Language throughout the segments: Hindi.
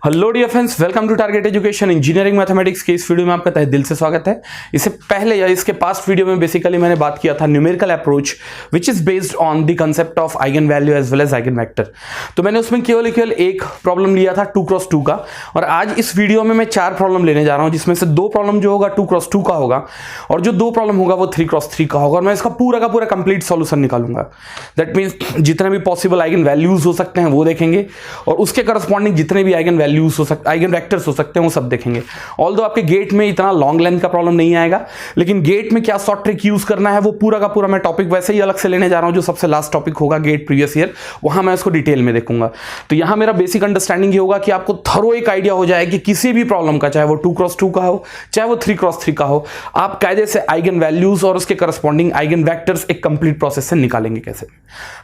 Hello dear friends, welcome to target education. Engineering mathematics के इस वीडियो में आपका तहे दिल से स्वागत है। इससे पहले या इसके पास्ट वीडियो में बेसिकली मैंने बात किया था numerical approach which is based on the concept of eigen value as well as eigen vector. तो मैंने उसमें केवल एक प्रॉब्लम लिया था 2x2 का, और आज इस वीडियो में मैं 4 प्रॉब्लम लेने जा रहा हूं, जिसमें से 2 प्रॉब्लम जो होगा 2x2 का होगा और जो 2 प्रॉब्लम होगा वो 3x3 का होगा, और मैं इसका पूरा का पूरा कंप्लीट सॉल्यूशन निकालूंगा। दैट मीन्स जितने भी पॉसिबल आइगन वैल्यूज हो सकते हैं वो देखेंगे, और उसके करस्पॉन्डिंग जितने भी आइगन वैल्यूज हो सकते आइगन वेक्टर्स हो सकते हैं वो सब देखेंगे। ऑल्दो आपके गेट में इतना लॉन्ग लेंथ का प्रॉब्लम नहीं आएगा, लेकिन गेट में क्या शॉर्ट ट्रिक यूज करना है वो पूरा का पूरा मैं टॉपिक वैसे ही अलग से लेने जा रहा हूं। जो सबसे लास्ट टॉपिक होगा गेट प्रीवियस ईयर, वहां मैं इसको डिटेल में देखूंगा। तो यहां मेरा बेसिक अंडरस्टैंडिंग ये होगा कि आपको थरो एक आइडिया हो जाए कि किसी भी प्रॉब्लम का, चाहे वो 2x2 का हो चाहे वो 3x3 का हो, आप कायदे से आइगन वैल्यूज और उसके करस्पॉन्डिंग आइगन वेक्टर्स एक कंप्लीट प्रोसेस से निकालेंगे कैसे।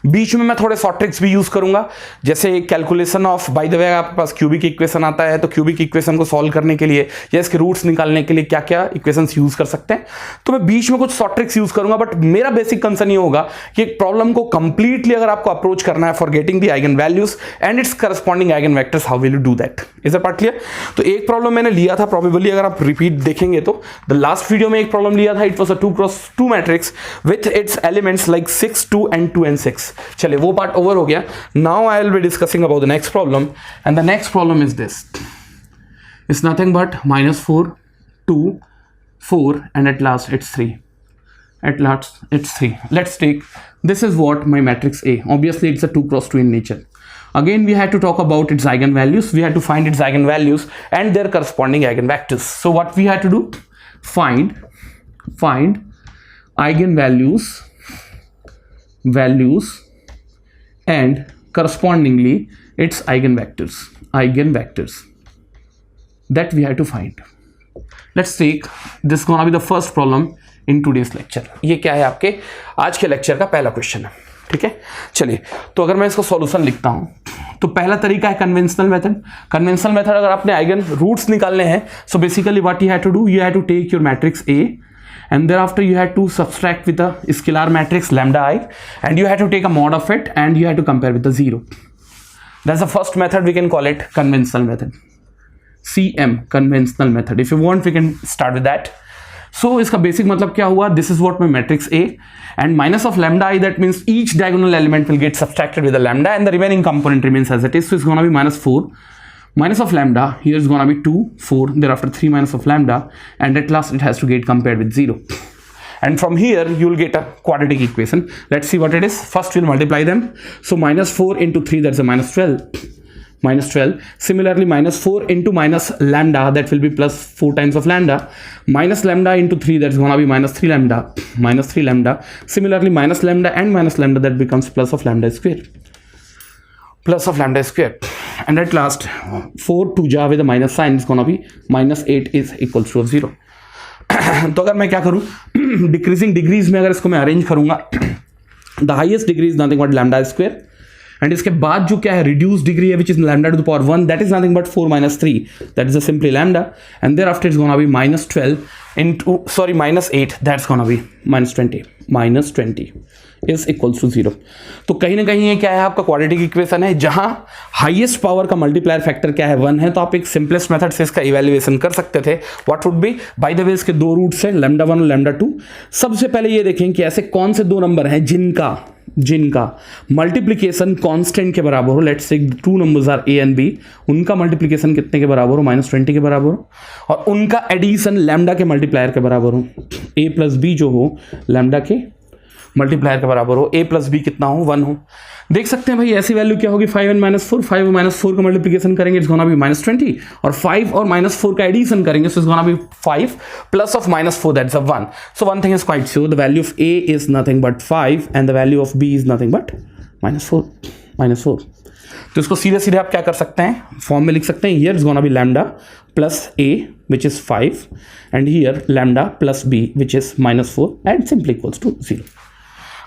बीच में मैं थोड़े शॉर्ट ट्रिक्स भी यूज करूंगा, जैसे कैलकुलेशन ऑफ, बाय द वे आपके पास क्यूबिक इक्वेशन आता है तो क्यूबिक इक्वेशन को सॉल्व करने के लिए या इसके रूट्स निकालने के लिए क्या क्या इक्वेशंस यूज कर सकते हैं। तो मैं बीच में कुछ शॉर्ट ट्रिक्स यूज करूंगा, बट मेरा बेसिक कंसर्न ये होगा कि एक प्रॉब्लम को कंप्लीटली अगर आपको अप्रोच करना है for getting the eigen values and it's corresponding eigen vectors, how will you do that. Is that part clear? तो एक प्रॉब्लम मैंने लिया था, प्रोबेबली अगर आप रिपीट देखेंगे तो द लास्ट वीडियो में एक प्रॉब्लम लिया था, it was a 2x2 matrix with its elements like 6, 2 and 2 and 6। चलिए वो पार्ट ओवर हो गया। Now I will be discussing about the next problem, and the next problem is this. It's nothing but -4, 2, 4, and at last it's 3. At last it's 3. Let's take, this is what my matrix A. Obviously it's a 2x2 in nature. Again we had to talk about its eigenvalues. We had to find its eigenvalues and their corresponding eigenvectors. So what we had to do? Find eigenvalues and correspondingly its eigenvectors that we have to find. Let's take this gonna be the first problem in today's lecture. ये क्या है आपके आज के लेक्चर का पहला क्वेश्चन है, ठीक है। चलिए तो अगर मैं इसका सॉल्यूशन लिखता हूं तो पहला तरीका है कन्वेंशनल मेथड। कन्वेंशनल मेथड अगर आपने आइगन रूट्स निकालने हैं, so basically what you have to do, you have to take your matrix A and thereafter you have to subtract with a scalar matrix lambda I, and you have to take a mod of it and you have to compare with the 0. That's the first method, we can call it conventional method, CM, conventional method. If you want we can start with that. So इसका बेसिक मतलब क्या हुआ, this is what my matrix A and minus of lambda I, that means each diagonal element will get subtracted with a lambda and the remaining component remains as it is. So it's going to be -4 minus of lambda, here is going to be 2, 4, thereafter 3 minus of lambda, and at last it has to get compared with 0. And from here you will get a quadratic equation. Let's see what it is. First we'll multiply them. So -4 into 3, that's a -12. Similarly -4 into minus lambda, that will be plus 4 times of lambda. Minus lambda into 3, that's going to be -3 lambda. Similarly minus lambda and minus lambda, that becomes plus of lambda square. And at last 4 to ja with a minus sign is going to be -8 is equals to 0. तो अगर मैं क्या करूं, डिक्रीजिंग डिग्रीज में अगर इसको मैं अरेंज करूंगा, the highest degree is nothing but lambda square, and इसके बाद जो क्या है रिड्यूस डिग्री है which is lambda to the power 1, that is nothing but 4 - 3, that is simply lambda, and thereafter is gonna be -12 into, sorry, -8, that's gonna be -20 is equals to 0. तो कहीं ना कहीं ये क्या है आपका क्वाड्रेटिक इक्वेशन है, जहां हाईएस्ट पावर का मल्टीप्लायर फैक्टर क्या है 1 है, तो आप एक सिंपलेस्ट मेथड से इसका इवैल्यूएशन कर सकते थे। What would be, bye the वे इसके 2 रूट्स हैं, λ1 और λ2। सबसे पहले ये देखें कि ऐसे कौन से 2 नंबर हैं जिनका मल्टीप्लिकेशन कांस्टेंट के बराबर हो। Let's say 2 numbers are A and B, उनका मल्टीप्लिकेशन कितने के बराबर हो, -20 के बराबर हो, और उनका एडिशन लैम्डा के मल्टीप्लायर के बराबर हो। A प्लस B जो हो लैम्डा के मल्टीप्लायर के बराबर हो, A प्लस B कितना हो, 1 हो। देख सकते हैं भाई ऐसी वैल्यू क्या होगी, 5 and -4, 5 और -4 का मल्टीप्लिकेशन करेंगे, इट्स गोना बी -20, और 5 और -4 का एडिशन करेंगे, so it's gonna be 5 plus of -4, that's a 1. So one thing is quite sure, the value of A is nothing but 5 and the value of B is nothing but -4. तो इसको सीधे सीधे आप क्या कर सकते हैं, फॉर्म में लिख सकते हैं, here is gonna be lambda plus A which is 5 and here lambda plus B which is -4 and simply equals to 0.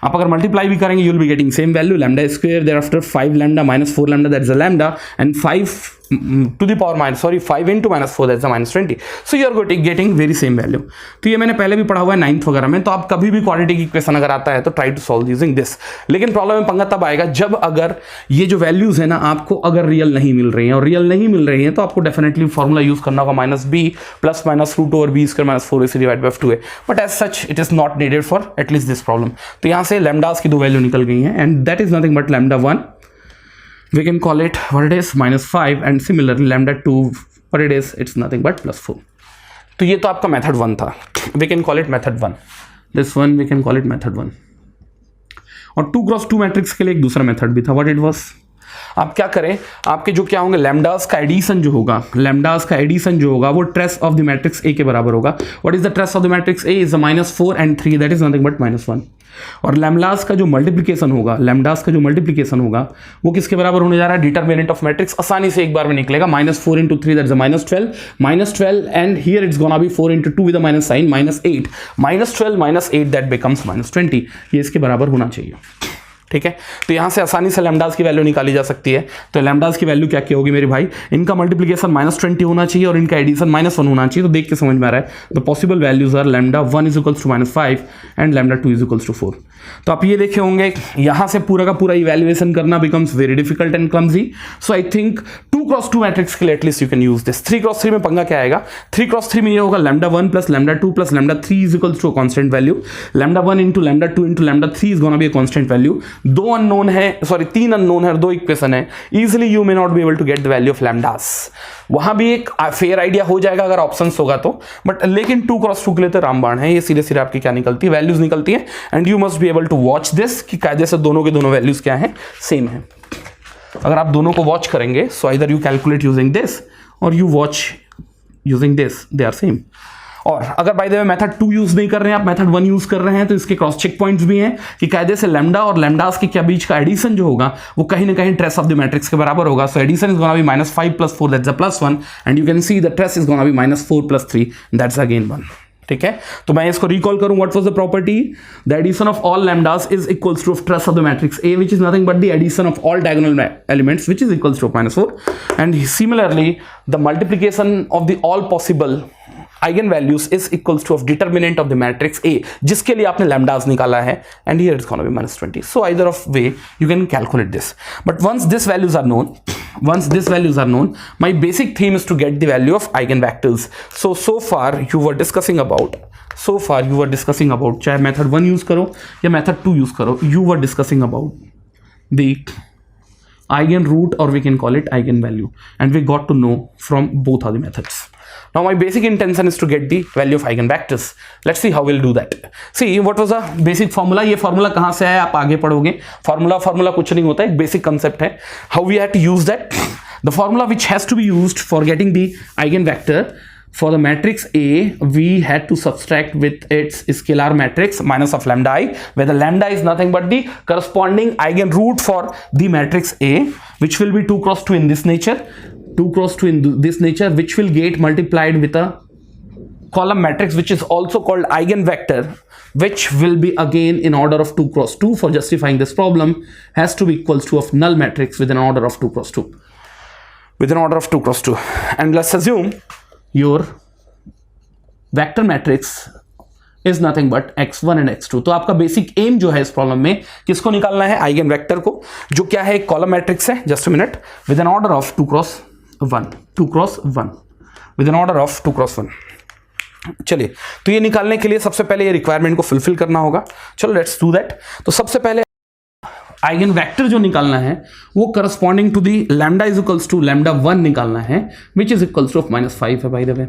आप अगर मल्टीप्लाई भी करेंगे you will be getting same value, lambda square, thereafter 5 lambda -4 lambda, that is a lambda, and 5 to the power minus 5 into minus 4 that's the minus 20. So you are getting very same value. तो ये मैंने पहले भी पढ़ा हुआ है 9th वगैरह में, तो आप कभी भी क्वाड्रेटिक इक्वेशन अगर आता है तो try to solve using this. लेकिन प्रॉब्लम में पंगा तब आएगा जब अगर ये जो वैल्यूज है ना आपको अगर रियल नहीं मिल रही हैं, और रियल नहीं मिल रही हैं तो आपको डेफिनेटली फॉर्मूला यूज करना होगा minus b plus minus root over b square minus 4ac divide by 2a, but as such it is not needed for at least this problem. तो यहाँ से लैम्डास की दो वैल्यू निकल गई हैं and that is nothing but lambda 1 we can call it what it is -5 and similarly lambda 2 what it is it's nothing but +4। तो ये तो आपका मेथड 1 था, we can call it method 1, this one we can call it method 1। और 2 क्रॉस 2 मैट्रिक्स के लिए एक दूसरा मेथड भी था, what it was, आप क्या करें, आपके जो क्या होंगे लैम्डास का एडिशन जो होगा, लैम्डास का एडिशन जो होगा वो ट्रेस ऑफ द मैट्रिक्स ए के बराबर होगा। What is the trace of the matrix A is -4 and 3 that is nothing but -1। और लैम्डास का जो मल्टीप्लिकेशन होगा, लैम्डास का जो मल्टीप्लिकेशन होगा वो किसके बराबर होने जा रहा है, डिटरमिनेंट ऑफ मैट्रिक्स आसानी से एक बार में निकलेगा, -4 into 3 that is -12 and here it's gonna be 4 into 2 with a minus sign -8, -12 -8 that becomes -20, ये इसके बराबर होना चाहिए। ठीक है, तो यहां से आसानी से लैम्डास की वैल्यू निकाली जा सकती है। तो लैम्डास की वैल्यू क्या क्या होगी मेरे भाई, इनका मल्टीप्लिकेशन -20 होना चाहिए और इनका एडिशन -1 होना चाहिए। तो देख के समझ में आ रहा है the possible values are lambda 1 is equals to -5 and lambda 2 is equals to 4। तो आप ये देखे होंगे यहां से पूरा का पूरा इवैल्यूएशन करना becomes very difficult and clumsy. So I think 2 cross 2 matrix के लिए at least you can use this. 3 cross 3 में पंगा क्या आएगा, 3 क्रॉस 3 में ये होगा lambda 1 plus lambda 2 plus lambda 3 is equals to a constant value, lambda 1 into lambda 2 into lambda 3 is gonna be a constant value. 2 unknown है, सॉरी 3 अननोन है और 2 इक्वेशन है, easily you may not be able to get the value of lambdas. वहां भी एक फेयर आइडिया हो जाएगा अगर ऑप्शंस होगा तो, बट लेकिन 2 क्रॉस 2 के लिए तो रामबाण है, ये सीधे सीधे आपकी क्या निकलती है, वैल्यूज निकलती है and you must be able to watch this कि कायदे से दोनों के दोनों वैल्यूज क्या है, सेम है। अगर आप दोनों को वॉच करेंगे so either you calculate using this और you watch using this, they are same. और अगर by the way method 2 use नहीं कर रहे हैं, आप मेथड 1 यूज कर रहे हैं, तो इसके क्रॉस चेक पॉइंट्स भी हैं कि कायदे से लैम्डा और लैम्डास के क्या बीच का एडिशन जो होगा वो कहीं ना कहीं ट्रेस ऑफ द मैट्रिक्स के बराबर होगा। So addition is gonna be -5 + 4 that's a +1 and you can see the trace is gonna be -4 + 3 that's again 1। ठीक है, तो मैं इसको रिकॉल करूं, what was the property, the addition of all lambdas is equals to trace of the matrix A which is nothing but the addition of all diagonal elements which is equals to -4 and similarly the multiplication of the all possible eigen values is equals to of determinant of the matrix A जिसके लिए आपने लैम्डास निकाला है and here it's gonna be -20। So either of way you can calculate this, but once this values are known, my basic theme is to get the value of eigenvectors. So far you were discussing about चाहे मेथड 1 यूज करो या मेथड 2 यूज करो, you were discussing about the eigen root or we can call it eigen value and we got to know from both of the methods. Now my basic intention is to get the value of eigenvectors. Let's see how we'll do that. See what was the basic formula, ये formula कहाँ से है आप आगे पढ़ोगे, formula कुछ नहीं होता है, एक basic concept है। How we have to use that, the formula which has to be used for getting the eigenvector for the matrix A, we had to subtract with its scalar matrix minus of lambda I, where the lambda is nothing but the corresponding eigenroot for the matrix A, which will be 2 × 2 in this nature, 2 × 2 in this nature, which will get multiplied with a column matrix which is also called eigenvector, which will be again in order of 2 × 2 for justifying this problem, has to be equals to of null matrix with an order of 2 × 2, with an order of 2 × 2, and let's assume your vector matrix is nothing but x1 and x2। तो आपका बेसिक एम जो है इस प्रॉब्लम में किसको निकालना है, आइगन वेक्टर को, जो क्या है एक कॉलम मैट्रिक्स है, just a minute, with an order of 2 × 1 with an order of 2 × 1। चलिए, तो ये निकालने के लिए सबसे पहले ये रिक्वायरमेंट को फुलफिल करना होगा। चलो लेट्स डू दैट। तो सबसे पहले आइगन वेक्टर जो निकालना है वो corresponding to the lambda is equals to lambda 1 निकालना है, विच इज इक्वल्स टू -5 है। बाय द वे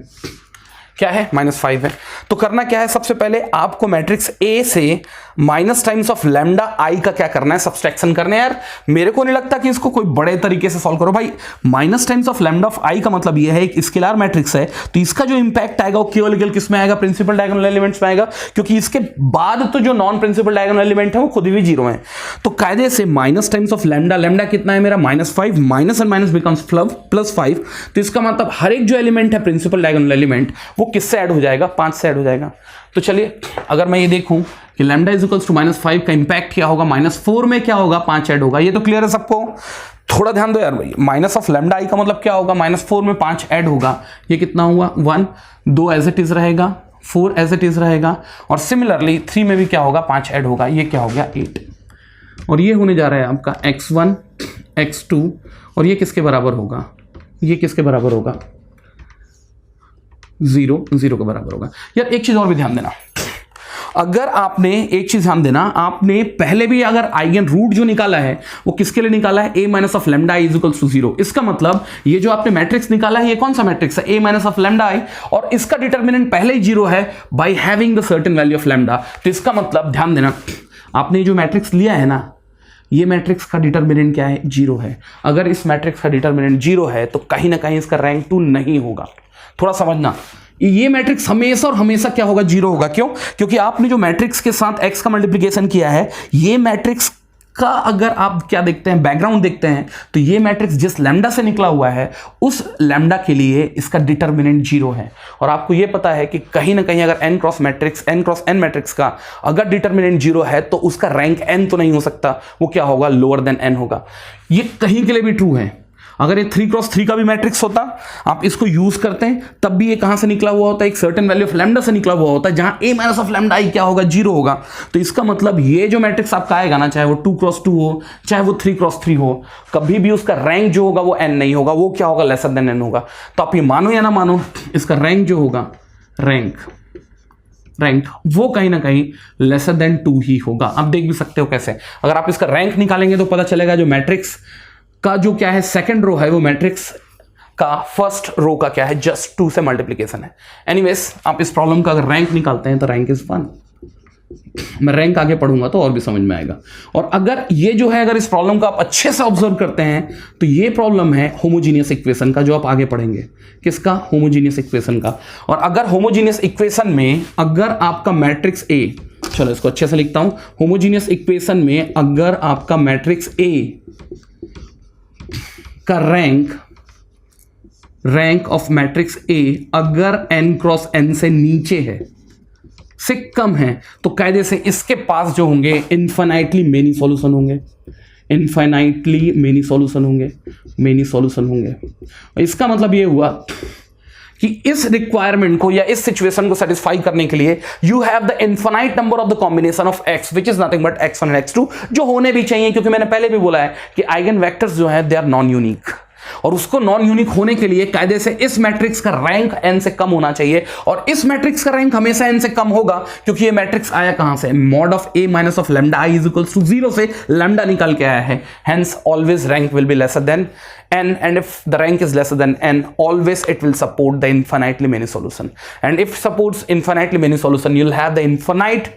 क्या है, -5 है। तो करना क्या है, सबसे पहले आपको मैट्रिक्स ए से माइनस टाइम्स ऑफ लैम्डा आई का क्या करना है, सब्सट्रैक्शन करना है। यार मेरे को नहीं लगता कि इसको कोई बड़े तरीके से सॉल्व करो भाई। Minus times of lambda of I का मतलब ये है एक स्केलर मैट्रिक्स है, तो इसका जो इंपैक्ट आएगा वो केवल किस में आएगा, प्रिंसिपल डायगोनल एलिमेंट्स में आएगा, क्योंकि इसके बाद तो जो नॉन प्रिंसिपल डायगोनल एलिमेंट है वो खुद भी 0 है। तो कायदे से minus times of lambda, lambda कितना है मेरा -5, माइनस एंड माइनस बिकम्स +5, तो इसका मतलब हर एक जो एलिमेंट है प्रिंसिपल डायगोनल एलिमेंट वो किससे ऐड हो जाएगा, 5 से ऐड हो जाएगा। तो चलिए अगर मैं ये देखूं कि लैम्डा इज इक्वल्स टू -5 का इंपैक्ट क्या होगा, -4 में क्या होगा, 5 ऐड होगा, ये तो क्लियर है सबको। थोड़ा ध्यान दो यार भाई, माइनस ऑफ लैम्डा आई का मतलब क्या होगा, -4 में 5 ऐड होगा, ये कितना हुआ 1, 2 एज इट इज रहेगा, 4 एज इट इज रहेगा, और सिमिलरली 3 में भी क्या होगा 5 ऐड होगा, ये क्या हो गया 8। और ये होने जा रहा है आपका x1 x2, और ये किसके बराबर होगा, ये किसके बराबर होगा 0 0 के बराबर होगा। यार एक चीज और भी ध्यान देना, अगर आपने एक चीज ध्यान देना, आपने पहले भी अगर आइगन रूट जो निकाला है वो किसके लिए निकाला है, a minus of lambda I equals to 0। इसका मतलब ये जो आपने मैट्रिक्स निकाला है ये कौन सा मैट्रिक्स है, a माइनस ऑफ लैम्डा आई, और इसका डिटर्मिनेंट पहले ही 0 है by having the certain value of lambda. तो इसका मतलब ध्यान देना, आपने जो मैट्रिक्स लिया है ना, ये मैट्रिक्स का डिटर्मिनेंट क्या है 0 है। अगर इस मैट्रिक्स का डिटर्मिनेंट 0 है तो कहीं ना कहीं इसका रैंक 2 नहीं होगा। थोड़ा समझना, ये मैट्रिक्स हमेशा और हमेशा क्या होगा 0 होगा। क्यों? क्योंकि आपने जो मैट्रिक्स के साथ x का मल्टीप्लिकेशन किया है, ये मैट्रिक्स का अगर आप क्या देखते हैं, बैकग्राउंड देखते हैं, तो ये मैट्रिक्स जिस लैम्डा से निकला हुआ है उस लैम्डा के लिए इसका डिटर्मिनेंट 0 है। और आपको ये पता है कि कहीं ना कहीं अगर n क्रॉस n मैट्रिक्स का अगर डिटर्मिनेंट 0 है तो उसका रैंक n तो नहीं हो सकता, वो क्या होगा लोअर देन n होगा। ये कहीं के लिए भी ट्रू है। अगर ये 3x3 का भी मैट्रिक्स होता, आप इसको यूज करते हैं, तब भी ये कहां से निकला हुआ होता है, एक सर्टेन वैल्यू ऑफ लैम्डा से निकला हुआ होता है, जहां a माइनस ऑफ लैम्डा आई क्या होगा 0 होगा। तो इसका मतलब ये जो मैट्रिक्स आपका आएगा ना, चाहे वो 2x2 हो चाहे वो 3x3 हो, कभी भी उसका रैंक जो होगा वो n नहीं होगा, वो क्या होगा लेसर देन n होगा। तो आप ये मानो या ना मानो, इसका रैंक जो होगा रैंक वो कहीं ना कहीं लेसर देन 2 ही होगा। आप देख भी सकते हो कैसे, अगर आप इसका रैंक निकालेंगे तो पता चलेगा जो मैट्रिक्स का जो क्या है सेकंड रो है, वो मैट्रिक्स का फर्स्ट रो का क्या है जस्ट 2 से मल्टीप्लिकेशन है। एनीवेज, आप इस प्रॉब्लम का अगर रैंक निकालते हैं तो रैंक इज 1। मैं रैंक आगे पढ़ूंगा तो और भी समझ में आएगा। और अगर ये जो है, अगर इस प्रॉब्लम को आप अच्छे से ऑब्जर्व करते हैं तो ये प्रॉब्लम है होमोजीनियस इक्वेशन का, जो आप आगे पढ़ेंगे। किसका? होमोजीनियस इक्वेशन का। और अगर होमोजीनियस इक्वेशन में अगर आपका मैट्रिक्स A, चलो इसको अच्छे से लिखता हूं, होमोजीनियस इक्वेशन में अगर आपका मैट्रिक्स A का रैंक ऑफ मैट्रिक्स A अगर n क्रॉस n से नीचे है, से कम है, तो कायदे से इसके पास जो होंगे इनफाइनाइटली मेनी सॉल्यूशन होंगे, मेनी सॉल्यूशन होंगे। इसका मतलब ये हुआ कि इस रिक्वायरमेंट को या इस सिचुएशन को सेटिस्फाई करने के लिए you have the infinite number of the combination of x which is nothing but x1 and x2, जो होने भी चाहिए, क्योंकि मैंने पहले भी बोला है कि आइगन वेक्टर्स जो है दे आर नॉन यूनिक, और उसको नॉन यूनिक होने के लिए कायदे से इस मैट्रिक्स का रैंक n से कम होना चाहिए। और इस मैट्रिक्स का रैंक हमेशा n से कम होगा, क्योंकि ये मैट्रिक्स आया कहां से, mod of a minus of lambda I is equals to 0 से लैम्डा निकल के आया है। Hence always rank will be lesser than n, and if the rank is lesser than n, always it will support the infinitely many solution, and if supports infinitely many solution, you'll have the infinite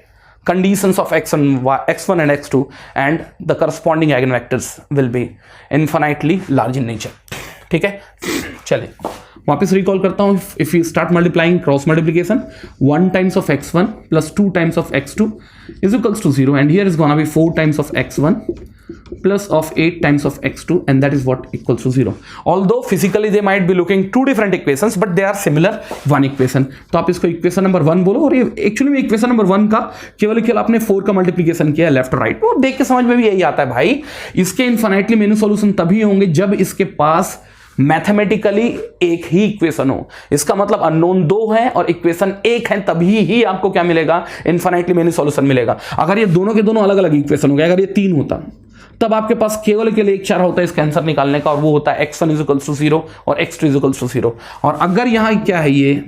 conditions of x1 and x2, and the corresponding eigenvectors will be infinitely large in nature। ठीक है, चलिए वापस रिकॉल करता हूं। If you start multiplying cross multiplication, 1 times of x1 plus 2 times of x2 is equals to 0, and here is gonna be 4 times of x1 plus of 8 times of x2, and that is what equals to 0. Although physically they might be looking two different equations, but they are similar one equation. तो आप इसको इक्वेशन नंबर 1 बोलो, और ये एक्चुअली में इक्वेशन नंबर 1 का केवल आपने 4 का मल्टीप्लिकेशन किया लेफ्ट और राइट। वो देख के समझ में भी यही आता है भाई, इसके इनफाइनाइटली मेनी सॉल्यूशन तभी होंगे जब इसके पास मैथमेटिकली एक ही इक्वेशन हो। इसका मतलब अननोन 2 है और इक्वेशन 1 है, तभी ही आपको क्या मिलेगा, इनफाइनाइटली मेनी सॉल्यूशन मिलेगा। अगर ये दोनों के दोनों अलग अलग इक्वेशन हो गए, अगर ये 3 होता तब आपके पास केवल के लिए एक चारा होता है इसका आंसर निकालने का, और वो होता है x1 इक्वल्स टू 0 और x2 इक्वल्स टू 0। और अगर यहां क्या है, ये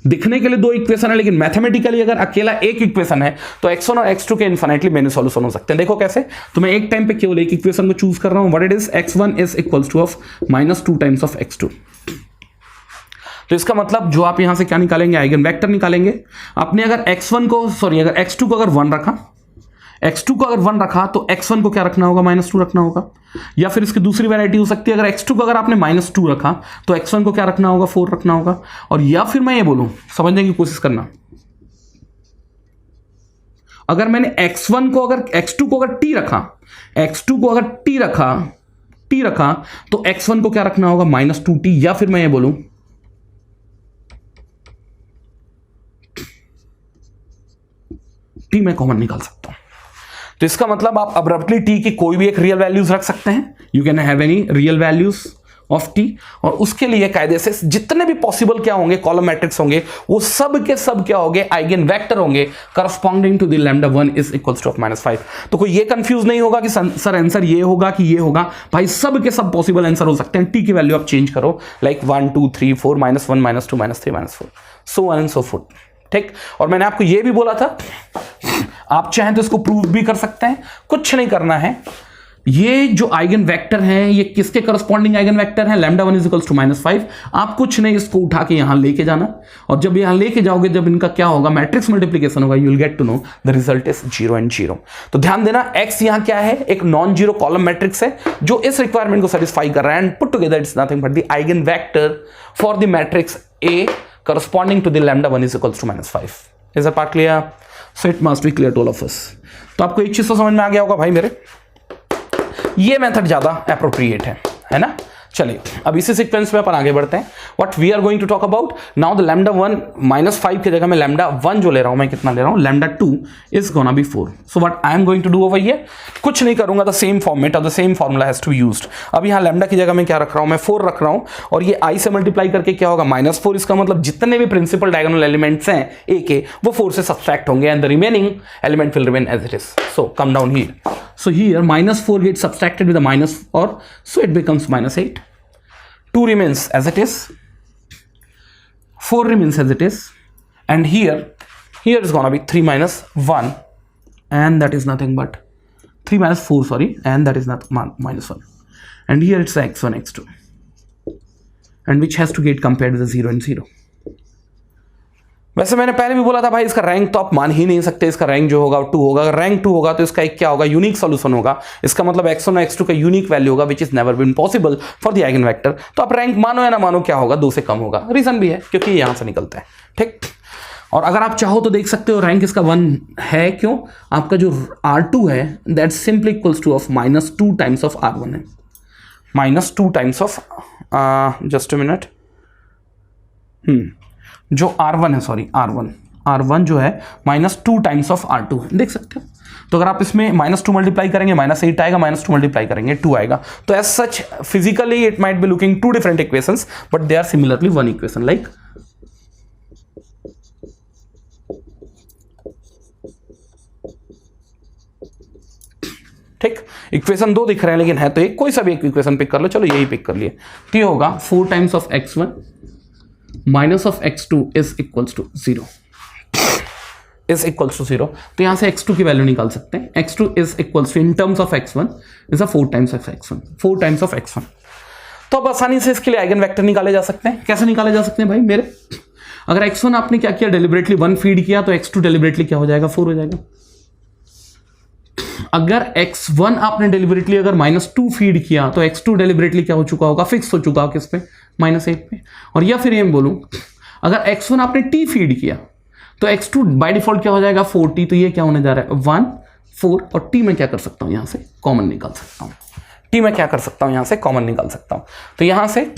दिखने के लिए 2 इक्वेशन है, लेकिन मैथमेटिकली अगर अकेला एक इक्वेशन है तो x1 और x2 के इनफाइनाइटली मेनी सॉल्यूशन हो सकते हैं। देखो कैसे, तो मैं एक टाइम पे केवल एक इक्वेशन को चूज कर रहा हूं, what it is, x1 is equals to of -2 times of x2। तो इसका मतलब जो आप यहां से क्या निकालेंगे, आइगन वेक्टर निकालेंगे। आपने अगर अगर x2 को अगर 1 रखा, x2 को अगर 1 रखा तो x1 को क्या रखना होगा, -2 रखना होगा। या फिर इसकी दूसरी वैरायटी हो सकती है, अगर x2 को अगर आपने -2 रखा तो x1 को क्या रखना होगा, 4 रखना होगा। और या फिर मैं ये बोलूं, समझने की कोशिश करना, अगर मैंने x2 को अगर t रखा तो x1 को क्या रखना होगा, -2t। या फिर मैं ये बोलूं t मैं कॉमन निकाल सकता हूं। तो इसका मतलब आप अब्रप्टली टी की कोई भी एक रियल वैल्यूज रख सकते हैं, you can have any real values of T, और उसके लिए कायदे से जितने भी पॉसिबल क्या होंगे कॉलम मैट्रिक्स होंगे वो सब के सब क्या होंगे, आइगन वेक्टर होंगे corresponding to the lambda 1 is equals to of -5। तो कोई ये कंफ्यूज नहीं होगा कि सर आंसर ये होगा कि ये होगा, भाई सब के सब पॉसिबल आंसर हो सकते हैं। टी की वैल्यू आप चेंज करो, like 1 2 3 4 -1 -2 -3 -4 so on and so fourth, ठीक। और मैंने आपको ये भी बोला था आप चाहें तो इसको प्रूव भी कर सकते हैं, कुछ नहीं करना है। ये जो आइगन वेक्टर हैं ये किसके करस्पॉन्डिंग आइगन वेक्टर हैं, लैम्डा 1 इक्वल्स टू -5। आप कुछ नहीं, इसको उठा के यहां लेके जाना, और जब यहां लेके जाओगे, जब इनका क्या होगा, मैट्रिक्स मल्टीप्लिकेशन होगा, you will get to know the result is 0 and 0। तो ध्यान देना, x यहां क्या है, एक नॉन जीरो कॉलम मैट्रिक्स है जो इस रिक्वायरमेंट को सेटिस्फाई कर रहा है, and put together it's nothing but the eigen vector for the matrix A corresponding to the lambda 1 is equals to -5। Is that part clear? So it must be clear to all of us। तो आपको एक चीज तो समझ में आ गया होगा भाई मेरे, ये मेथड ज्यादा एप्रोप्रिएट है ना। चलिए अब इसी सीक्वेंस में अपन आगे बढ़ते हैं। What we are going to talk about now, the lambda 1 -5 की जगह मैं लैम्डा 1 जो ले रहा हूं, मैं कितना ले रहा हूं, lambda 2 is gonna be 4। So what I am going to do over here, कुछ नहीं करूंगा, द सेम फॉर्मेट और the same formula has to be used. अब यहां लैम्डा की जगह मैं क्या रख रहा हूं, मैं 4 रख रहा हूं, और ये i से मल्टीप्लाई करके क्या होगा, -4। इसका मतलब जितने भी प्रिंसिपल डायगोनल एलिमेंट्स हैं a के, वो 4 से सब्ट्रैक्ट होंगे, and the remaining element will remain as it is. So come down here, so here -4 gets subtracted with a minus, or so it becomes -8, 2 remains as it is, 4 remains as it is, and here is gonna be 3 minus 1, and that is nothing but 3 minus 4, sorry, and that is not -1, and here it's x1 x2, and which has to get compared with the 0 and 0। वैसे मैंने पहले भी बोला था भाई इसका रैंक तो आप मान ही नहीं सकते, इसका रैंक जो होगा 2 होगा। अगर रैंक 2 होगा तो इसका एक क्या होगा, यूनिक सॉल्यूशन होगा। इसका मतलब x1 और x2 का यूनिक वैल्यू होगा which is never been possible for the eigen vector. तो आप रैंक मानो या ना मानो, क्या होगा, 2 से कम होगा। रीजन भी है क्योंकि यहां से निकलता है, ठीक। और अगर आप चाहो तो देख सकते हो रैंक इसका 1 है, क्यों, आपका जो R2 है that simply equals to of -2 times of R1 है, -2 times of just a minute, जो R1 है, सॉरी R1 जो है -2 टाइम्स ऑफ R2 है, देख सकते हो। तो अगर आप इसमें -2 मल्टीप्लाई करेंगे -8 आएगा, -2 मल्टीप्लाई करेंगे 2 आएगा। तो as such physically it might be looking 2 different equations, but they are similarly 1 equation, like ठीक। इक्वेशन 2 दिख रहे हैं लेकिन है तो एक, कोई सा भी एक इक्वेशन पिक कर लो, चलो यही पिक कर लिए। तो ये होगा 4 times of x1 minus of x2 is equals to 0, is equals to 0। तो यहां से x2 की वैल्यू निकाल सकते हैं। x2 is equals to, in terms of x1 is 4 times of x1, 4 times of x1। तो अब आसानी से इसके लिए आइगन वेक्टर निकाले जा सकते हैं। कैसे निकाले जा सकते हैं भाई मेरे, अगर x1 आपने क्या किया, डेलिबरेटली 1 फीड किया, तो x2 डेलिबरेटली क्या हो जाएगा, 4 हो जाएगा। अगर x1 आपने डेलिबरेटली अगर -2 फीड किया, तो x2 डेलिबरेटली क्या हो चुका होगा, फिक्स हो चुका होगा किस पे, -8 पे। और या फिर ये बोलूं, अगर x1 आपने t फीड किया, तो x2 बाय डिफॉल्ट क्या हो जाएगा, 4t। तो ये क्या होने जा रहा है, 1 4, और t में क्या कर सकता हूं, यहां से कॉमन निकाल सकता हूं। टी में क्या कर सकता हूं, यहां से कॉमन निकाल सकता हूं। तो यहां से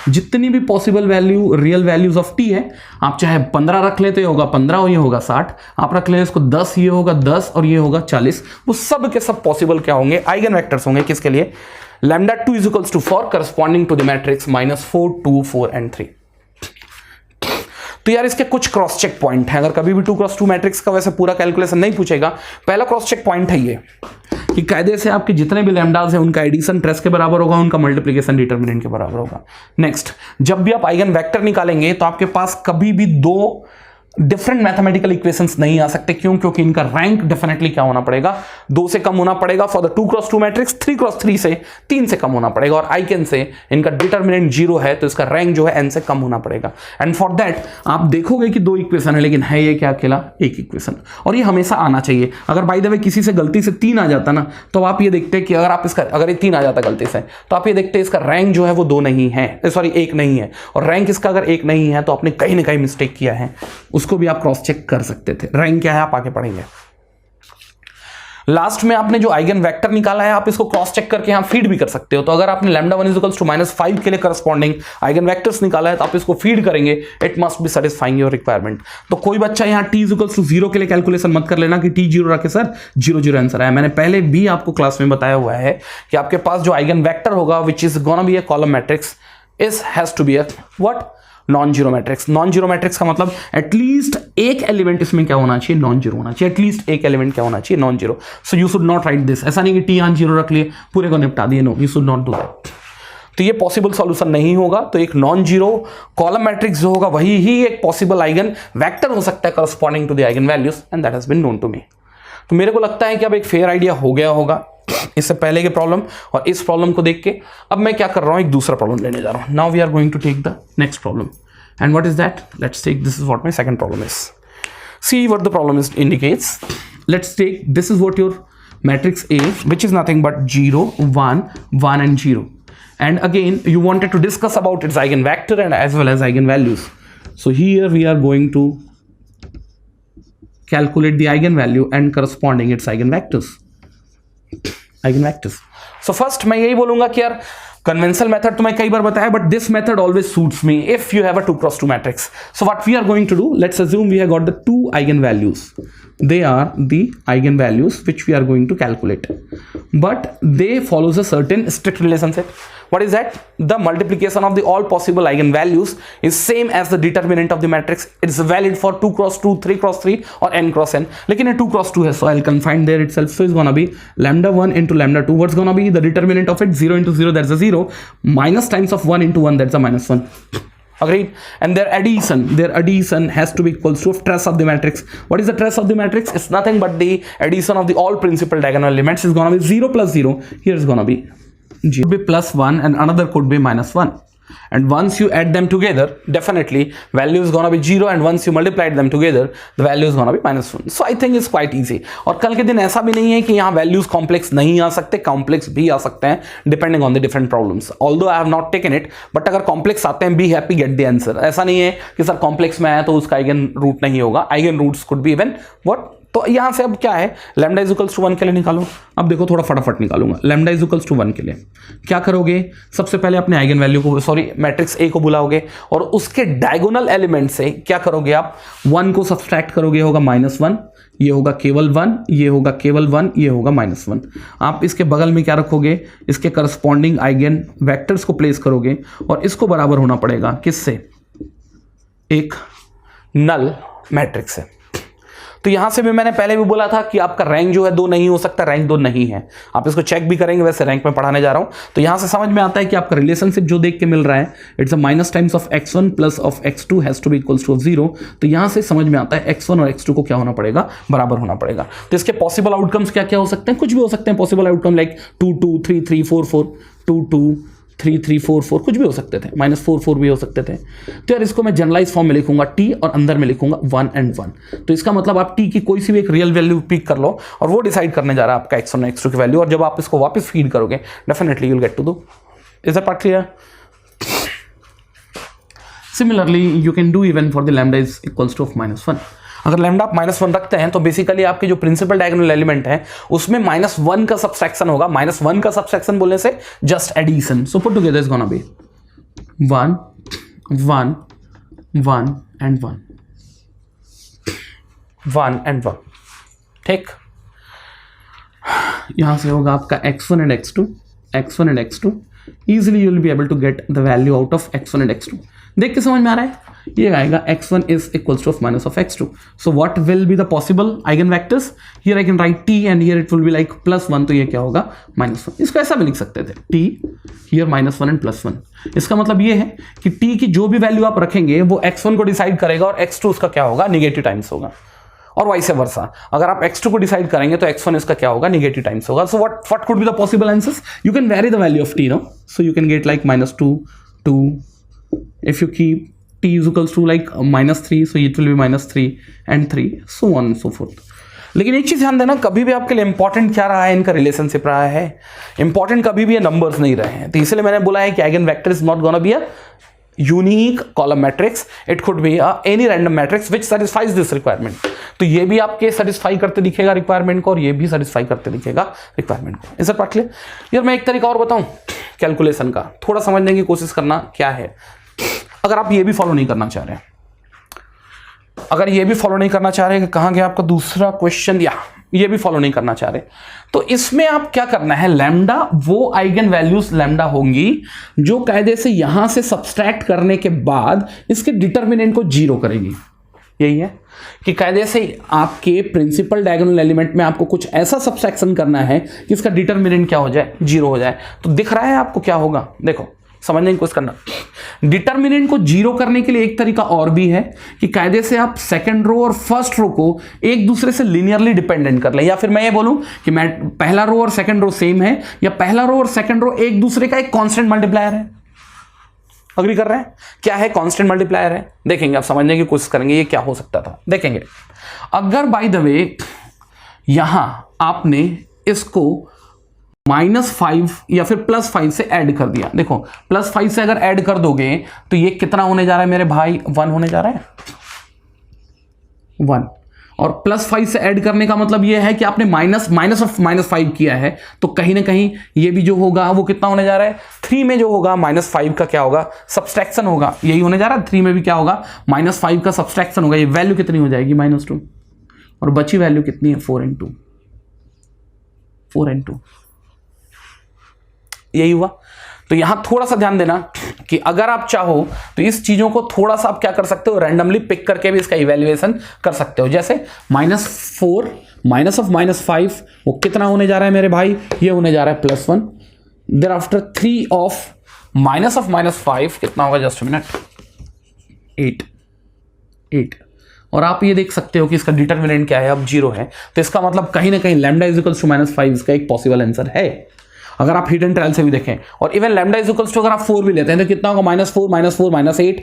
जितनी भी possible value, real values of T है, आप चाहे 15 रख ले तो ये होगा 15 और ये होगा 60, आप रख ले इसको 10, ये होगा 10 और ये होगा 40, वो सब के सब पॉसिबल क्या होंगे, आइगन वेक्टर्स होंगे। किसके लिए, lambda 2 is equals to 4 corresponding to the matrix -4 2 4 and 3। तो यार इसके कुछ क्रॉस चेक पॉइंट हैं। अगर कभी भी 2x2 मैट्रिक्स का वैसे पूरा कैलकुलेशन नहीं पूछेगा, पहला क्रॉस चेक पॉइंट है ये कि कायदे से आपके जितने भी लैम्डास हैं उनका एडिशन ट्रेस के बराबर होगा, उनका मल्टीप्लिकेशन डिटरमिनेंट के बराबर होगा। नेक्स्ट, जब भी आप आइगन वेक्टर निकालेंगे तो आपके पास कभी भी 2 डिफरेंट मैथमेटिकल इक्वेशंस नहीं आ सकते। क्यों, क्योंकि इनका रैंक डेफिनेटली क्या होना पड़ेगा, 2 से कम होना पड़ेगा for the 2x2 matrix, 3x3 से 3 से कम होना पड़ेगा, और आइगन से इनका डिटरमिनेंट 0 है तो इसका रैंक जो है n से कम होना पड़ेगा। एंड फॉर दैट आप देखोगे कि 2 इक्वेशन है, लेकिन है ये क्या, अकेला एक इक्वेशन, और ये हमेशा आना चाहिए। अगर बाय द वे किसी से गलती से 3 आ जाता ना, तो आप ये देखते कि अगर आप इसका, अगर ये 3 आ जाता गलती से, तो आप ये देखते इसका रैंक जो है वो 2 नहीं है, सॉरी 1 नहीं है, और रैंक इसका अगर 1 नहीं है तो आपने कहीं ना कहीं मिस्टेक किया है, उसको भी आप क्रॉस चेक कर सकते थे। रैंक क्या है आप आगे पढ़ेंगे। लास्ट में आपने जो आइगन वेक्टर निकाला है आप इसको क्रॉस चेक करके यहाँ फीड भी कर सकते हो। तो अगर आपने λ1 = -5 के लिए करस्पॉन्डिंग आइगन वेक्टर्स निकाला है तो आप इसको फीड करेंगे, it must be satisfying your requirement. तो कोई बच्चा यहाँ t = 0 के लिए कैलकुलेशन मत कर लेना कि t 0 रखे सर 0 0 आंसर है। मैंने पहले भी आपको क्लास में बताया हुआ है कि आपके पास जो आइगन वेक्टर होगा which is gonna be a column matrix is has to be a what non zero matrix. Non zero matrix का मतलब एटलीस्ट एक एलिमेंट इसमें क्या होना चाहिए, नॉन जीरो होना चाहिए। एटलीस्ट एक एलिमेंट क्या होना चाहिए, non zero. So you should not right this. ऐसा नहीं कि टी यहाँ जीरो रख लिए पूरे को निपटा दिए, no, you should not do that. तो ये पॉसिबल सॉल्यूशन नहीं होगा। तो एक नॉन जीरो कॉलम मैट्रिक्स जो होगा वही ही एक पॉसिबल आइगन वेक्टर हो सकता है corresponding to the eigen values, and that has been known to me. तो मेरे को लगता है कि अब एक फेयर आइडिया हो गया होगा इससे पहले के प्रॉब्लम और इस प्रॉब्लम को देख के। अब मैं क्या कर रहा हूं, एक दूसरा प्रॉब्लम लेने जा रहा हूं। Now we are going to take the next problem, and what is that? Let's take, this is what my second problem is. See what the problem is indicates. Let's take, this is what your matrix A, which is nothing but 0 1 1 and 0, and again you wanted to discuss about its eigenvector and as well as eigenvalues. So here we are going to calculate the eigenvalue and corresponding its eigenvectors. So first मैं यही बोलूंगा कि यार कन्वेंशनल मेथड तो मैं कई बार बताया, but this method always suits me if you have a 2x2 matrix. So what we are going to do, let's assume we have got the two eigen values, they are the eigenvalues which we are going to calculate, but they follows a certain strict relationship. What is that? The multiplication of the all possible eigenvalues is same as the determinant of the matrix. It's valid for 2x2, 3x3 or n×n. लेकिन ये 2x2 है, so I'll confine there itself. So it's gonna be λ1 into λ2. What's gonna be the determinant of it? 0 into 0, that's a 0. Minus times of 1 into 1, that's a -1. Agreed? And their addition has to be equals to trace of the matrix. What is the trace of the matrix? It's nothing but the addition of the all principal diagonal elements is gonna be 0 plus 0. Here is gonna be 0 could be plus 1 and another could be -1. And once you add them together, definitely value is gonna be 0, and once you multiply them together, the value is gonna be -1. So I think it's quite easy. और कल के दिन ऐसा भी नहीं है कि यहाँ values complex नहीं आ सकते, complex भी आ सकते हैं depending on the different problems. Although I have not taken it, but अगर complex आते हैं be happy get the answer. ऐसा नहीं है कि सर complex में आया तो उसका eigen root नहीं होगा. Eigen roots could be even what? तो यहां से अब क्या है, λ = 1 के लिए निकालो। अब देखो थोड़ा फटाफट निकालूंगा। λ = 1 के लिए क्या करोगे, सबसे पहले अपने आइगन वैल्यू को, सॉरी मैट्रिक्स ए को बुलाओगे और उसके डायगोनल एलिमेंट से क्या करोगे आप, 1 को सब्सट्रैक्ट करोगे, होगा -1, ये होगा केवल 1, ये होगा केवल 1, ये होगा -1। आप इसके बगल में क्या रखोगे, इसके करस्पॉन्डिंग आइगन वेक्टर्स को प्लेस करोगे और इसको बराबर होना पड़ेगा किससे, एक नल मैट्रिक्स से। तो यहां से भी मैंने पहले भी बोला था कि आपका रैंक जो है 2 नहीं हो सकता, रैंक 2 नहीं है। आप इसको चेक भी करेंगे, वैसे रैंक में पढ़ाने जा रहा हूं। तो यहां से समझ में आता है कि आपका रिलेशनशिप जो देख के मिल रहा है, it's a minus times of x1 plus of x2 has to be equals to 0। तो यहां से समझ में आता है x1 और x2 को क्या होना पड़ेगा, बराबर होना पड़ेगा। तो इसके पॉसिबल आउटकम्स क्या क्या हो सकते हैं, कुछ भी हो सकते हैं पॉसिबल आउटकम, लाइक 2 2 3 3 4 4 2 2 3 3 4 4 कुछ भी हो सकते थे, -4 4 भी हो सकते थे। तो यार इसको मैं जनरलाइज फॉर्म में लिखूंगा t और अंदर में लिखूंगा 1 and 1। तो इसका मतलब आप t की कोई सी भी एक रियल वैल्यू पिक कर लो और वो डिसाइड करने जा रहा है आपका x1 और x2 की वैल्यू, और जब आप इसको वापस फीड करोगे definitely you will get to दो। Is that part clear? Similarly you can do even for the lambda is equals to -1। अगर लैम्डा आप -1 रखते हैं तो बेसिकली आपके जो प्रिंसिपल डायगोनल एलिमेंट है उसमें -1 का सब्सट्रैक्शन होगा। -1 का सब्सट्रैक्शन बोलने से just addition. So put together is gonna be 1 1 1 and 1 1 and 1। ठीक, यहां से होगा आपका x1 and x2 easily you will be able to get the value out of x1 and x2। देख के समझ में आ रहा है, ये आएगा x1 is equals to minus of x2। so what will be the possible eigenvectors? here I can write t and here it will be like +1, तो ये क्या होगा -1। इसको ऐसा भी लिख सकते थे, t here -1 and +1। इसका मतलब ये है कि t की जो भी वैल्यू आप रखेंगे वो x1 को डिसाइड करेगा और x2 उसका क्या होगा, नेगेटिव टाइम्स होगा, और वाइस वर्सा। अगर आप x2 को डिसाइड करेंगे तो x1 इसका क्या होगा, नेगेटिव टाइम्स होगा। So what could be the possible answers? You can vary the value of t, no, so you can get like -2 2। if you keep t is equals to like -3, so it will be -3 and 3, so on and so forth। लेकिन एक चीज ध्यान देना, कभी भी आपके लिए इंपॉर्टेंट क्या रहा है, इनका रिलेशनशिप रहा है। इंपॉर्टेंट कभी भी ये नंबर्स नहीं रहे हैं। तो इसलिए मैंने बोला है कि eigen vector is not gonna be a unique column matrix, it could be any random matrix which satisfies this requirement. तो ये भी आपके satisfy करते दिखेगा requirement को और ये भी satisfy करते दिखेगा requirement को. Is that part clear? यार मैं एक तरीका और बताऊं कैलकुलेशन का, थोड़ा समझने की कोशिश करना क्या है. अगर आप ये भी फॉलो नहीं करना चाह रहे हैं, अगर ये भी फॉलो नहीं करना चाह रहे हैं, कहां गया आपका दूसरा क्वेश्चन, या ये भी फॉलो नहीं करना चाह रहे, तो इसमें आप क्या करना है, लैम्डा वो आइगन वैल्यूज लैम्डा होंगी जो कायदे से यहां से सब्सट्रैक्ट करने के बाद इसके डिटर्मिनेंट को जीरो करेगी. यही है कि कायदे से आपके प्रिंसिपल डायगोनल एलिमेंट में आपको कुछ ऐसा सब्सट्रैक्शन करना है कि इसका डिटर्मिनेंट क्या हो जाए, जीरो हो जाए. तो दिख रहा है आपको क्या होगा, देखो समझने की कोशिश करना. डिटर्मिनेंट को जीरो करने के लिए एक तरीका और भी है कि कायदे से आप सेकंड रो और फर्स्ट रो को एक दूसरे से लीनियरली डिपेंडेंट कर लें, या फिर मैं ये बोलूं कि मैं पहला रो और सेकंड रो सेम है, या पहला रो और सेकंड रो एक दूसरे का एक कांस्टेंट मल्टीप्लायर है. अग्री कर रहे हैं? क्या है कांस्टेंट मल्टीप्लायर है, देखेंगे, आप समझने की कोशिश करेंगे ये क्या हो सकता था. देखेंगे अगर बाय द वे यहां आपने इसको -5 या फिर +5 से ऐड कर दिया, देखो +5 से अगर ऐड कर दोगे तो ये कितना होने जा रहा है मेरे भाई, 1 होने जा रहा है, 1. और +5 से ऐड करने का मतलब ये है कि आपने माइनस ऑफ -5 किया है, तो कहीं ना कहीं ये भी जो होगा वो कितना होने जा रहा है, 3 में जो होगा -5 का क्या होगा, सब्सट्रैक्शन होगा. यही होने जा रहा है, 3 में भी क्या होगा, -5 का सब्सट्रैक्शन होगा. ये वैल्यू कितनी हो जाएगी, -2, और बची वैल्यू कितनी है, 4 and 2. यही हुआ. तो यहां थोड़ा सा ध्यान देना कि अगर आप चाहो तो इस चीजों को थोड़ा सा आप क्या कर सकते हो, रैंडमली पिक करके भी इसका इवैल्यूएशन कर सकते हो. जैसे -4 माइनस ऑफ -5 वो कितना होने जा रहा है मेरे भाई, ये होने जा रहा है +1. There after 3 of minus of -5 कितना होगा, जस्ट मिनट, 8. और आप ये देख सकते हो कि इसका डिटर्मिनेंट क्या है, अब 0 है. तो इसका मतलब कहीं ना कहीं लैम्डा इज इक्वल्स टू -5 इसका एक पॉसिबल आंसर है, अगर आप हिडन ट्रायल से भी देखें. और even lambda is equals to अगर आप 4 भी लेते हैं तो कितना होगा, -4 -8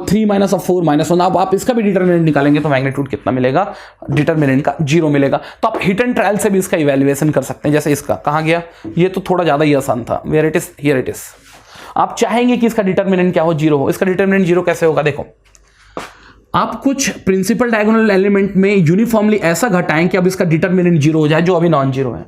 3 माइनस ऑफ 4 -1. अब आप इसका भी डिटर्मिनेंट निकालेंगे तो मैग्नीट्यूड कितना मिलेगा, डिटर्मिनेंट का 0 मिलेगा. तो आप हिडन ट्रायल से भी इसका इवैल्यूएशन कर सकते हैं. जैसे इसका कहां गया, ये तो थोड़ा ज्यादा ही आसान था, where it is, here it is. आप चाहेंगे कि इसका डिटर्मिनेंट क्या हो, 0 हो. इसका डिटर्मिनेंट 0 कैसे होगा, देखो आप कुछ प्रिंसिपल डायगोनल एलिमेंट में यूनिफॉर्मली ऐसा घटाएं कि अब इसका डिटर्मिनेंट 0 हो जाए जो अभी नॉन 0 है.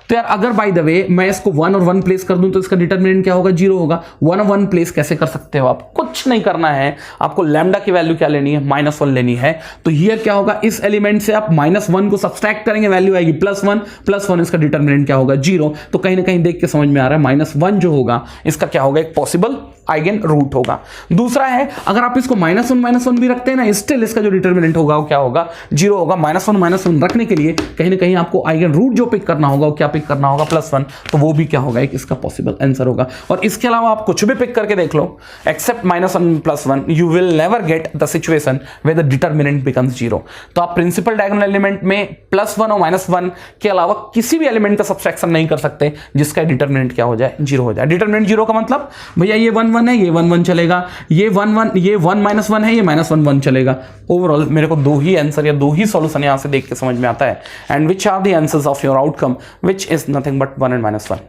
तो यार अगर बाय द वे मैं इसको 1 और 1 प्लेस कर दूं तो इसका डिटर्मिनेंट क्या होगा, 0 होगा. 1 और 1 प्लेस कैसे कर सकते हो आप, कुछ नहीं करना है, आपको लैम्डा की वैल्यू क्या लेनी है, -1 लेनी है. तो हियर क्या होगा, इस एलिमेंट से आप -1 को सब्सट्रैक्ट करेंगे, वैल्यू आएगी +1 इसका डिटर्मिनेंट क्या होगा, 0. तो कहीं ना कहीं देख के समझ में आ रहा है -1 जो होगा इसका क्या होगा, एक पॉसिबल आइगन रूट होगा. दूसरा है अगर आप इसको -1 भी रखते हैं ना, स्टिल इसका जो डिटर्मिनेंट होगा वो क्या होगा, 0 होगा. -1 रखने के लिए कहीं ना कहीं आपको आइगन रूट जो पिक करना होगा वो क्या पिक करना होगा, +1. तो वो भी क्या होगा, एक इसका पॉसिबल आंसर होगा. और इसके अलावा आप कुछ भी पिक करके देख लो except -1 +1, you will never get the situation where the determinant becomes 0. तो आप प्रिंसिपल डायगोनल एलिमेंट में +1 और -1 के अलावा किसी भी एलिमेंट का सब्सट्रैक्शन नहीं कर सकते जिसका डिटर्मिनेंट क्या हो जाए, 0 हो जाए. डिटर्मिनेंट 0 का मतलब भैया ये 1 1 है, ये 1 1 चलेगा, ये 1 1, ये 1 -1 है, ये -1 1 चलेगा. ओवरऑल मेरे को 2 ही आंसर या 2 ही सॉल्यूशन यहां से देख के समझ में आता है. And which are the answers of your outcome, which is nothing but 1 and -1.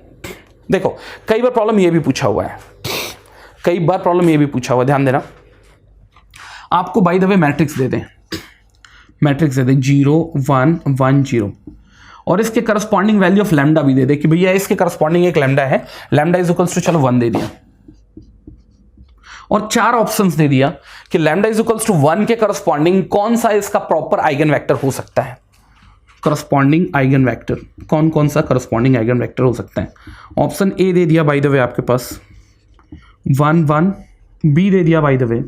देखो कई बार प्रॉब्लम ये भी पूछा हुआ है, कई बार प्रॉब्लम ये भी पूछा हुआ है, ध्यान देना. आपको बाय द वे मैट्रिक्स दे दें, मैट्रिक्स दे दें 0 1 1 0 और इसके करस्पॉन्डिंग वैल्यू ऑफ लैम्डा भी दे दे कि भैया इसके करस्पॉन्डिंग एक लैम्डा है, लैम्डा इज इक्वल्स टू चलो 1 दे दिया. और 4 ऑप्शंस दे दिया कि लैम्डा इज इक्वल्स टू 1 के करस्पॉन्डिंग कौन सा इसका प्रॉपर आइगन वेक्टर हो सकता है. करस्पॉन्डिंग आइगन वेक्टर कौन कौन सा करस्पॉन्डिंग आइगन वेक्टर हो सकता है. ऑप्शन ए दे दिया बाय द वे आपके पास 1 1, बी दे दिया बाय द वे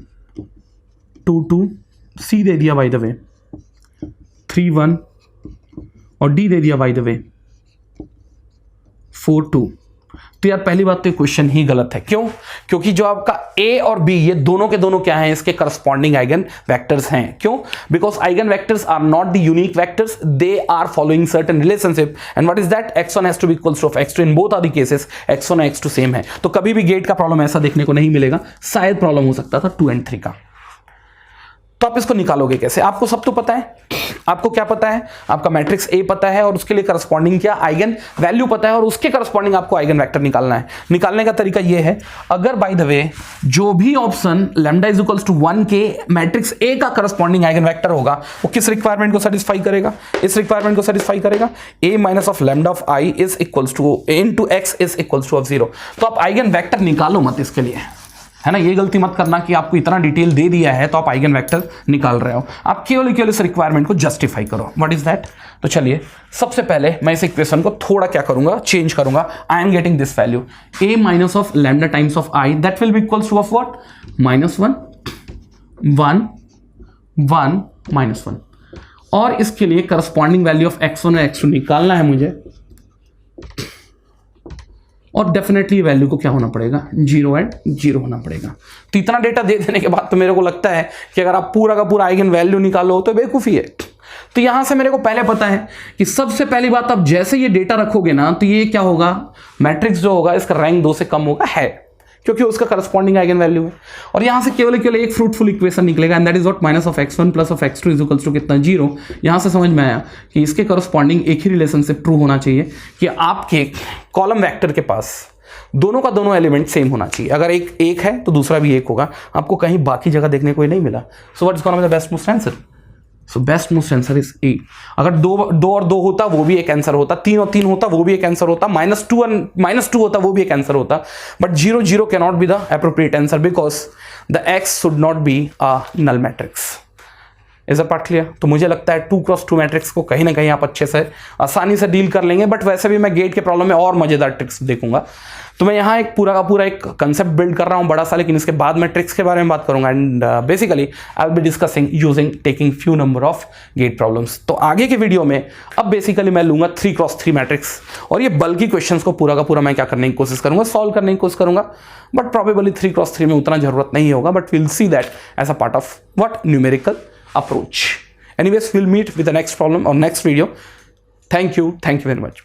2 2, सी दे दिया बाय द वे 3 1 और डी दे दिया बाय द वे 4 2. तो यार पहली बात तो क्वेश्चन ही गलत है. क्यों? क्योंकि जो आपका ए और बी ये दोनों के दोनों क्या हैं, इसके करस्पॉन्डिंग आइगन वेक्टर्स हैं. क्यों? Because eigen vectors are not the unique vectors, they are following certain relationship. And what is that, x1 has to be equals to x2. In both are the cases x1 और x2 सेम है. तो कभी भी गेट का प्रॉब्लम ऐसा देखने को नहीं मिलेगा. शायद प्रॉब्लम हो सकता था 2 and 3 का. तो आप इसको निकालोगे कैसे? आपको सब तो पता है, आपको क्या पता है, आपका मैट्रिक्स ए पता है और उसके लिए करस्पॉन्डिंग क्या आइगन वैल्यू पता है और उसके करस्पॉन्डिंग आपको आइगन वेक्टर निकालना है। निकालने का तरीका ये है, अगर बाय द वे जो भी option lambda is equals to 1 के मैट्रिक्स ए का करस्पॉन्डिंग आइगन वेक्टर होगा वो किस रिक्वायरमेंट को सेटिस्फाई करेगा? इस रिक्वायरमेंट को सेटिस्फाई करेगा। a minus of lambda of i is equals to into x is equals to of 0। तो आप आइगन वेक्टर निकालो मत इसके लिए, है ना, ये गलती मत करना कि आपको इतना डिटेल दे दिया है तो आप आइगन वेक्टर निकाल रहे हो। आप केवल इस रिक्वायरमेंट को जस्टिफाई करो। What is that? तो चलिए सबसे पहले मैं इस इक्वेशन को थोड़ा क्या करूंगा, चेंज करूंगा। I am getting this value a minus of lambda times of i that will be equals to of what? -1 1 1 -1। और इसके लिए करस्पॉन्डिंग वैल्यू ऑफ x1 और x2 निकालना है मुझे, और डेफिनेटली वैल्यू को क्या होना पड़ेगा? 0 एंड 0 होना पड़ेगा। तो इतना डेटा दे देने के बाद तो मेरे को लगता है कि अगर आप पूरा का पूरा आइगन वैल्यू निकालो तो बेवकूफ़ी है। तो यहां से मेरे को पहले पता है कि सबसे पहली बात, आप जैसे ये डेटा रखोगे ना तो ये क्या होगा, मैट्रिक्स जो होगा इसका रैंक 2 से कम होगा, है, क्योंकि उसका करस्पॉन्डिंग आइगन वैल्यू है। और यहां से केवल एक फ्रूटफुल इक्वेशन निकलेगा, and that is what minus of x1 plus of x2 is equals to कितना? 0। यहां से समझ में आया कि इसके करस्पॉन्डिंग एक ही रिलेशनशिप ट्रू होना चाहिए कि आपके कॉलम वेक्टर के पास दोनों का दोनों एलिमेंट सेम होना चाहिए। अगर एक है तो दूसरा भी एक होगा, आपको कहीं बाकी जगह देखने को नहीं मिला। So what is gonna be the best most answer? So best most answer is a. अगर 2 और 2 होता वो भी एक आंसर होता, 3 और 3 होता वो भी एक आंसर होता, -2 और -2 होता वो भी एक आंसर होता, but 0 0 can not be the appropriate answer because the x should not be a null matrix. Is a part clear? तो मुझे लगता है 2x2 मैट्रिक्स को कहीं ना कहीं आप अच्छे से आसानी से डील कर लेंगे, बट वैसे भी मैं गेट के प्रॉब्लम में और मजेदार ट्रिक्स देखूंगा। तो मैं यहाँ एक पूरा का पूरा एक कंसेप्ट बिल्ड कर रहा हूँ बड़ा सा, लेकिन इसके बाद मैं ट्रिक्स के बारे में बात करूंगा, and basically I will be discussing using taking few number of gate problems. तो आगे के वीडियो में अब बेसिकली मैं लूंगा 3x3 मैट्रिक्स, और ये बल्कि क्वेश्चंस को पूरा का पूरा मैं क्या करने की कोशिश करूंगा, सॉल्व करने की कोशिश करूंगा, बट प्रॉबेबली 3x3 में उतना जरूरत नहीं होगा, but will see that as a part of what numerical approach. Anyways, we'll meet with the next problem or next video. Thank you very much.